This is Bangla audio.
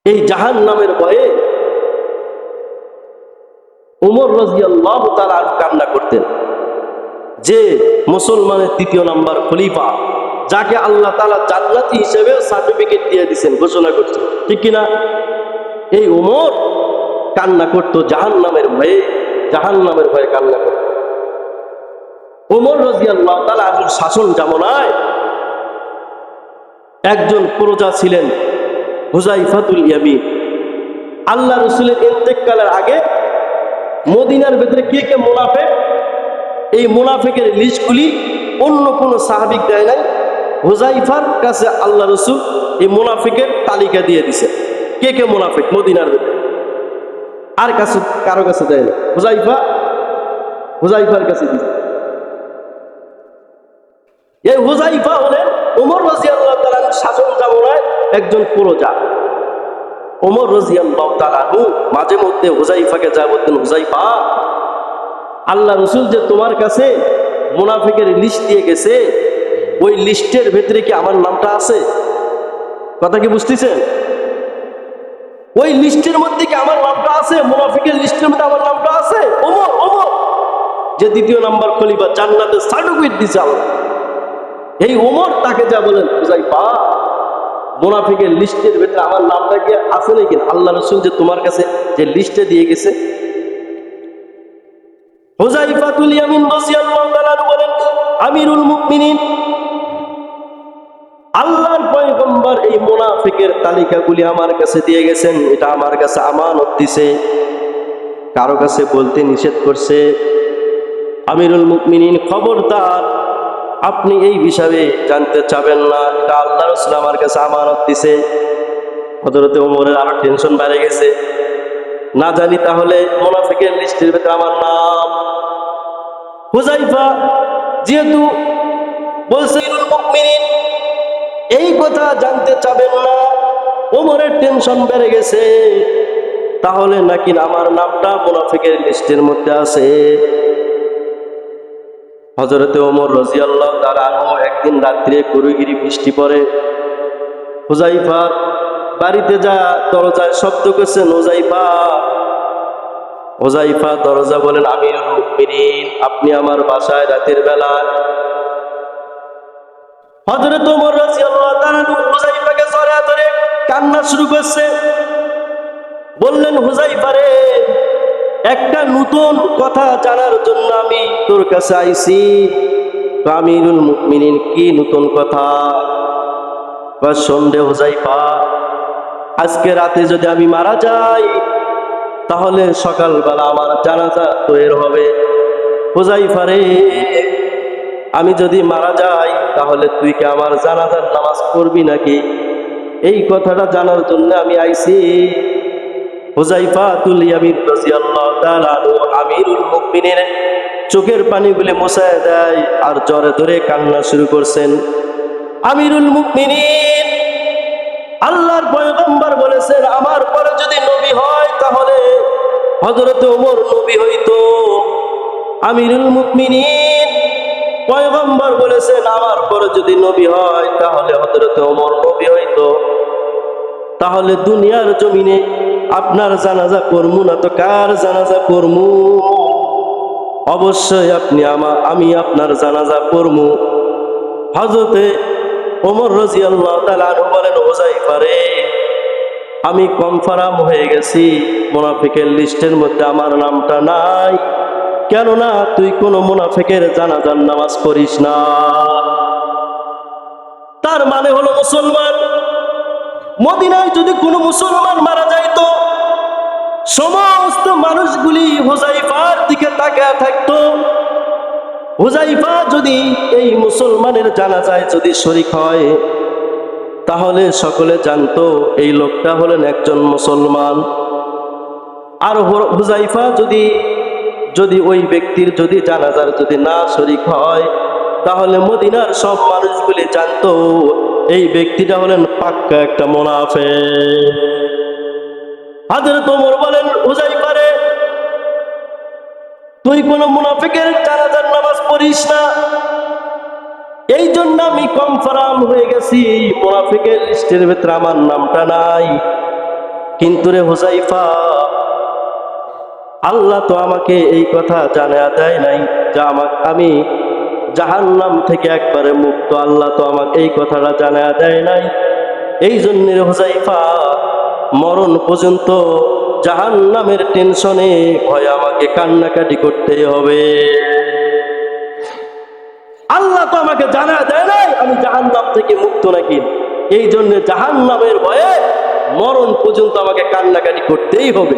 এই জাহান্নামের ভয়ে ওমর রাদিয়াল্লাহু তাআলা কান্না করতেন। যে মুসলমানের তৃতীয় নাম্বার খলিফা, যাকে আল্লাহ তাআলা জান্নাতি হিসেবে সার্টিফিকেট দিয়ে দিয়েছেন, ঘোষণা করছেন, ঠিক কিনা? এই ওমর কান্না করতো জাহান্নামের ভয়ে, জাহান্নামের ভয়ে কান্না করত। ওমর রাদিয়াল্লাহু তাআলা শাসন জামানায় একজন প্রজা ছিলেন হুযাইফাতুল ইয়ামিন। আল্লাহ রাসূলের ইন্তেকালের আগে মদিনার ভেতরে কে কে মুনাফিক, এই মুনাফিকের লিস্টগুলি অন্য কোনো সাহাবী দেয় নাই, হুযাইফার কাছে আল্লাহ রাসূল এই মুনাফিকের তালিকা দিয়ে দিয়েছে, কে কে মুনাফিক মদিনার ভেতরে। আর কাছে কারো কাছে দেয় না, হুযাইফার কাছে দিয়েছে। এই হুযাইফা হলেন ওমর রাদিয়াল্লাহু তাআলা শাসন জামানায় একজন প্রজা। ওমর রাদিয়াল্লাহু তাআলা মাঝে মধ্যে হুযাইফাকে যা বলতেন, হুযাইফা, আল্লাহ রাসূল যে তোমার কাছে মুনাফিকের লিস্ট দিয়ে গেছে, ওই লিস্টের ভেতরে কি আমার নামটা আছে? কথা কি বুঝতেছেন? ওই লিস্টের মধ্যে কি আমার নামটা আছে? মুনাফিকের লিস্টের মধ্যে আমার নামটা আছে? ওমর যে দ্বিতীয় নাম্বার খলিফা, জান্নাতের সার্টিফিকেট দিয়েছে আল্লাহ, এই ওমর তাকে যা বলেন, হুযাইফা, মুনাফিকের লিস্টের ভেতরে আমার নামটা কি আছে নাকি? আল্লাহ রাসূল যে তোমার কাছে যে লিস্টে দিয়ে গেছে। হুযাইফাতুল ইয়ামিন রাদিয়াল্লাহু তাআলা বলেন, আমিরুল মুমিনিন, আল্লাহর পয়গম্বর এই মুনাফিকের তালিকাগুলি আমার কাছে দিয়ে গেছেন, এটা আমার কাছে আমানত দিছে, কারো কাছে বলতে নিষেধ করছে। আমিরুল মুমিনিন, খবরদার আপনি এই বিষয়ে জানতে চাবেন না, এটা আল্লাহ রাসূল আমার কাছে আমানত দিছে। হযরত ওমরের আরো টেনশন বেড়ে গেছে, না জানি তাহলে মুনাফিকের লিস্টের ভেতরে আমার নাম। হুযাইফা যেহেতু বলছে আমিরুল মুমিনিন এই কথা জানতে চাবেন না, ওমরের টেনশন বেড়ে গেছে, তাহলে নাকি আমার নামটা মুনাফিকের লিস্টের মধ্যে আছে। হযরতে ওমর রাদিয়াল্লাহু তাআলা আনহু একদিন রাত্রে গুরুগিরি বৃষ্টি পড়ে, হুযাইফার বাড়িতে যা দরজায় শব্দ করছেন, হুযাইফা দরজা বলেন, আমিরুল মুমিনিন, আপনি আমার বাসায় রাতের বেলা। হযরত ওমর রাদিয়াল্লাহু তাআলা হুযাইফাকে জড়িয়ে ধরে কান্না শুরু করছে, বললেন, হুযাইফা রে, একটা নতুন কথা জানার জন্য আমি তোর কাছে আইছি। আমিরুল মুমিনিন, কি নতুন কথা? শোন রে হুযাইফা, আজকে রাতে যদি আমি মারা যাই, তাহলে সকালবেলা আমার জানাজা তৈরি হবে। হুযাইফা রে, আমি যদি মারা যাই, তাহলে তুই কি আমার জানাজার নামাজ পড়বি নাকি? এই কথাটা জানার জন্য আমি আইছি। হুযাইফাতুল ইয়ামিন রাদিয়াল্লাহু তাআলা আনহু আমিরুল মুমিনিনের চোখের পানিগুলি মুছায় দেয় আর জোরে ধরে কান্না শুরু করছেন। আমিরুল মুমিনিন, আল্লাহর পয়গম্বর বলেছেন, আমার পরে যদি নবী হয় তাহলে হযরত ওমর নবী হইতো। আমিরুল মুমিনিন, পয়গম্বর বলেছেন, আমার পরে যদি নবী হয় তাহলে হযরত ওমর নবী হইতো। তাহলে দুনিয়ার জমিনে আপনার জানাজা পড়মু না তো কার জানাজা পড়মু? অবশ্যই আমি আপনার জানাজা পড়মু। হযরতে ওমর রাদিয়াল্লাহু তাআলা আনহু বলেন, হুযাইফা রে, আমি কনফার্ম হয়ে গেছি, মুনাফিকের লিস্টের মধ্যে আমার নামটা নাই, কেননা তুই কোন মুনাফিকের জানাজার নামাজ পড়িস না। তার মানে হলো, মুসলমান মদিনায় যদি কোনো মুসলমান মারা যাইতো, সমস্ত মানুষগুলি হুযাইফার দিকে তাকিয়ে থাকতো। হুযাইফা যদি এই মুসলমানের জানাজায় যদি শরীক হয়, তাহলে সকলে জানতো এই লোকটা হলেন একজন মুসলমান। আর হুযাইফা যদি ওই ব্যক্তির যদি জানাজার যদি না শরীক হয়, তাহলে মদিনার সব মানুষগুলি জানতো এই ব্যক্তিটা হলেন পাক্কা একটা মুনাফিক। হযরত ওমর বলেন, হুযাইফা রে, তুই কোন মুনাফিকের জানাজার নামাজ পড়িস না। এই জন্য আমি কনফার্ম হয়ে গেছি, মুনাফিকের লিস্টের ভিতরে আমার নামটা নাই। কিন্তু রে হুযায়ফা, আল্লাহ তো আমাকে এই কথা জানা দেয় নাই যে আমি জাহান্নাম থেকে একবারে মুক্ত। আল্লাহ তো আমাকে এই কথাটা জানা দেয় নাই। এই জন্য রে হুযায়ফা, মরণ পর্যন্ত জাহান্নামের টেনশনে ভয়ে আমাকে কান্নাকাটি করতে হবে। আল্লাহ তো আমাকে জানা দেয় নাই আমি জাহান্নাম থেকে মুক্ত নাকি। এই জন্য জাহান্নামের ভয়ে মরণ পর্যন্ত আমাকে কান্নাকাটি করতেই হবে।